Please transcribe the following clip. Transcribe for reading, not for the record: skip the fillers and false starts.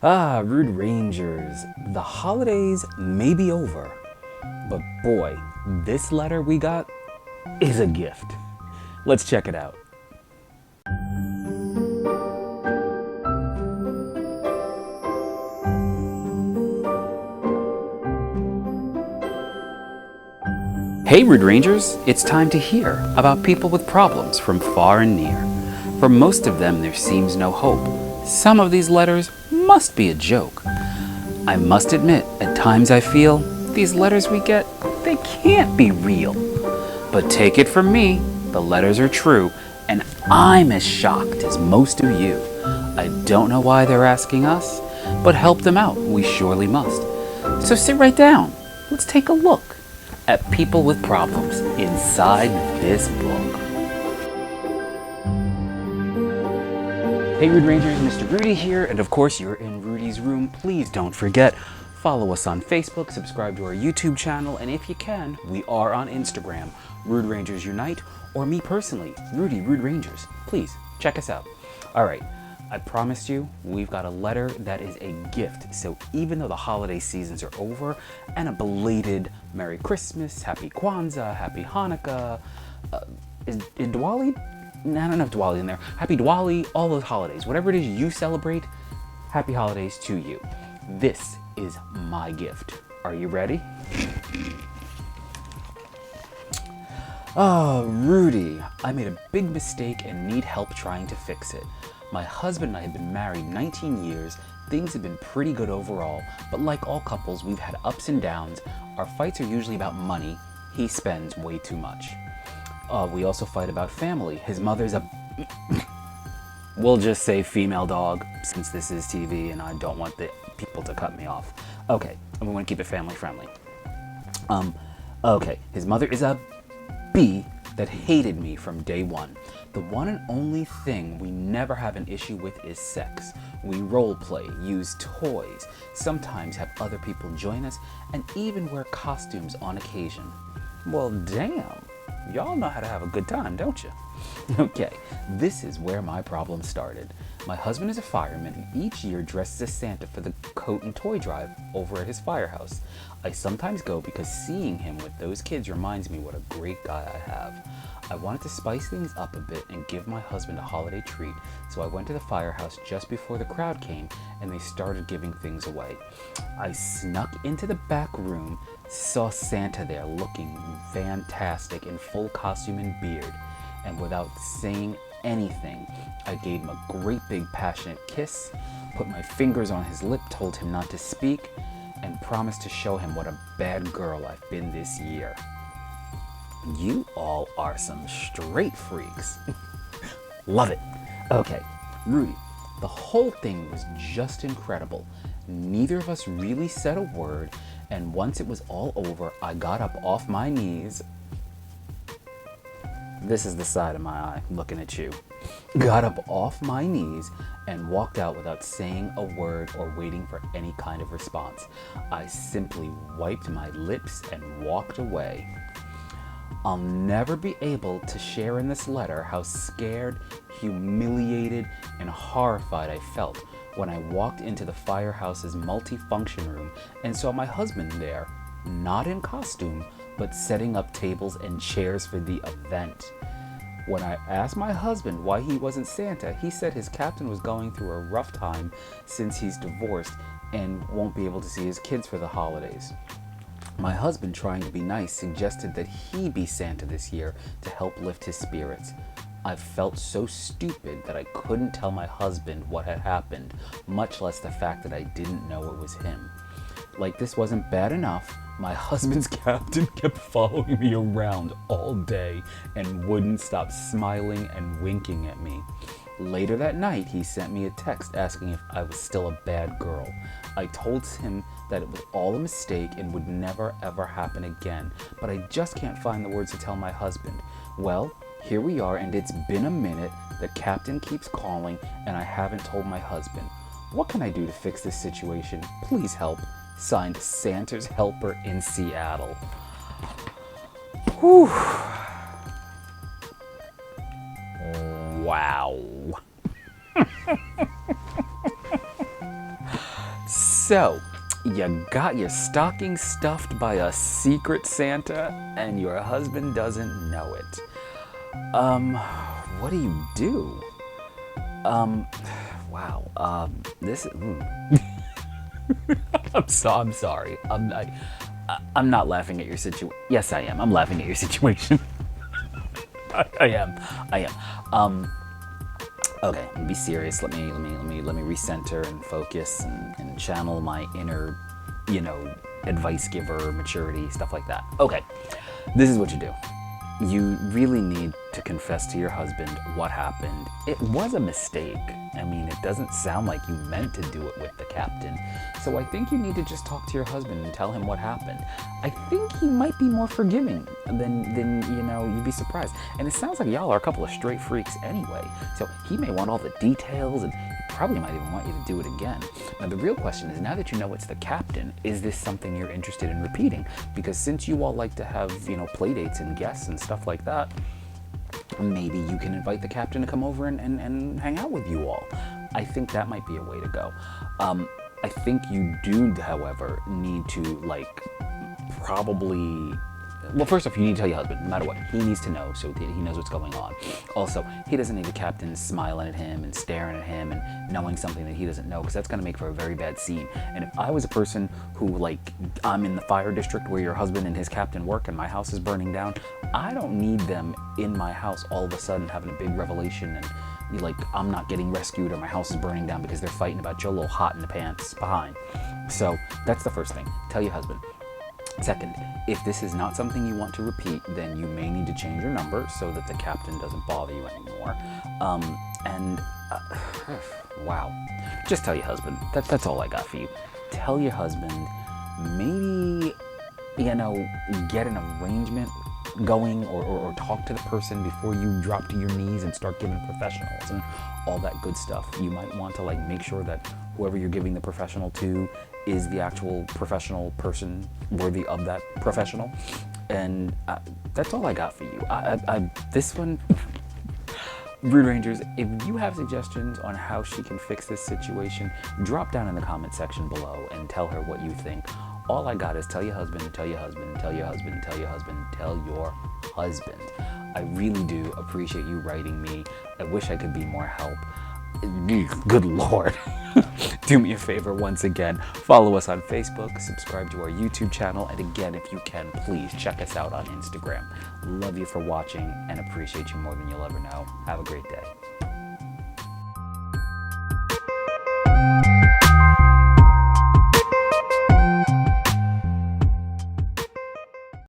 Rude Rangers, the holidays may be over, but boy, this letter we got is a gift. Let's check it out. Hey Rude Rangers, it's time to hear about people with problems from far and near. For most of them, there seems no hope. Some of these letters must be a joke. I must admit, at times I feel these letters we get, they can't be real. But take it from me, the letters are true, and I'm as shocked as most of you. I don't know why they're asking us, but help them out, we surely must. So sit right down, let's take a look at people with problems inside this book. Hey Rude Rangers, Mr. Rudy here, and of course you're in Rudy's room. Please don't forget, follow us on Facebook, subscribe to our YouTube channel, and if you can, we are on Instagram, Rude Rangers Unite, or me personally, Rudy Rude Rangers. Please, check us out. Alright, I promised you, we've got a letter that is a gift. So even though the holiday seasons are over, and a belated Merry Christmas, Happy Kwanzaa, Happy Hanukkah, is Diwali? I don't have Diwali in there. Happy Diwali, all those holidays. Whatever it is you celebrate, happy holidays to you. This is my gift. Are you ready? Rudy, I made a big mistake and need help trying to fix it. My husband and I have been married 19 years. Things have been pretty good overall, but like all couples, we've had ups and downs. Our fights are usually about money. He spends way too much. We also fight about family. His mother's a... we'll just say female dog, since this is TV and I don't want the people to cut me off. Okay, and we want to keep it family friendly. Okay, his mother is a bee that hated me from day one. The one and only thing we never have an issue with is sex. We role play, use toys, sometimes have other people join us, and even wear costumes on occasion. Well, damn. Y'all know how to have a good time, don't you? Okay, this is where my problem started. My husband is a fireman and each year dresses as Santa for the coat and toy drive over at his firehouse. I sometimes go because seeing him with those kids reminds me what a great guy I have. I wanted to spice things up a bit and give my husband a holiday treat, so I went to the firehouse just before the crowd came and they started giving things away. I snuck into the back room, saw Santa there looking fantastic in full costume and beard, and without saying anything, I gave him a great big passionate kiss, put my fingers on his lip, told him not to speak, and promised to show him what a bad girl I've been this year. You all are some straight freaks. Love it. Okay, Rudy, the whole thing was just incredible. Neither of us really said a word, and once it was all over, I got up off my knees. This is the side of my eye looking at you. Got up off my knees and walked out without saying a word or waiting for any kind of response. I simply wiped my lips and walked away. I'll never be able to share in this letter how scared, humiliated, and horrified I felt when I walked into the firehouse's multi-function room and saw my husband there, not in costume, but setting up tables and chairs for the event. When I asked my husband why he wasn't Santa, he said his captain was going through a rough time since he's divorced and won't be able to see his kids for the holidays. My husband, trying to be nice, suggested that he be Santa this year to help lift his spirits. I felt so stupid that I couldn't tell my husband what had happened, much less the fact that I didn't know it was him. Like this wasn't bad enough, my husband's captain kept following me around all day and wouldn't stop smiling and winking at me. Later that night, he sent me a text asking if I was still a bad girl. I told him that it was all a mistake and would never ever happen again, but I just can't find the words to tell my husband. Well, here we are, and it's been a minute. The captain keeps calling and I haven't told my husband. What can I do to fix this situation? Please help. Signed, Santa's Helper in Seattle. Whew. Wow. So, you got your stocking stuffed by a secret Santa and your husband doesn't know it. What do you do? Wow. This. I'm sorry. I'm not laughing at your situation. Yes, I am. I'm laughing at your situation. I am. Okay. Be serious. Let me recenter and focus and channel my inner, advice giver, maturity, stuff like that. Okay. This is what you do. You really need to confess to your husband what happened. It was a mistake. I mean, it doesn't sound like you meant to do it with the captain. So I think you need to just talk to your husband and tell him what happened. I think he might be more forgiving than you'd be surprised. And it sounds like y'all are a couple of straight freaks anyway. So he may want all the details, and he probably might even want you to do it again. Now the real question is, now that you know it's the captain, is this something you're interested in repeating? Because since you all like to have, play dates and guests and stuff like that, maybe you can invite the captain to come over and hang out with you all. I think that might be a way to go. I think you do, however, need to probably... Well, first off, you need to tell your husband, no matter what. He needs to know so that he knows what's going on. Also, he doesn't need the captain smiling at him and staring at him and knowing something that he doesn't know, because that's going to make for a very bad scene. And if I was a person who, I'm in the fire district where your husband and his captain work and my house is burning down, I don't need them in my house all of a sudden having a big revelation and I'm not getting rescued or my house is burning down because they're fighting about your little hot in the pants behind. So that's the first thing. Tell your husband. Second, if this is not something you want to repeat, then you may need to change your number so that the captain doesn't bother you anymore. Wow. Just tell your husband. That's all I got for you. Tell your husband, maybe, get an arrangement going or talk to the person before you drop to your knees and start giving professionals and all that good stuff. You might want to make sure that whoever you're giving the professional to is the actual professional person worthy of that professional. And that's all I got for you. This one, Brood Rangers, if you have suggestions on how she can fix this situation, drop down in the comment section below and tell her what you think. All I got is tell your husband, tell your husband, tell your husband, tell your husband, tell your husband. I really do appreciate you writing me. I wish I could be more help. Good Lord. Do me a favor once again, follow us on Facebook, subscribe to our YouTube channel, and again, if you can, please check us out on Instagram. Love you for watching and appreciate you more than you'll ever know. Have a great day.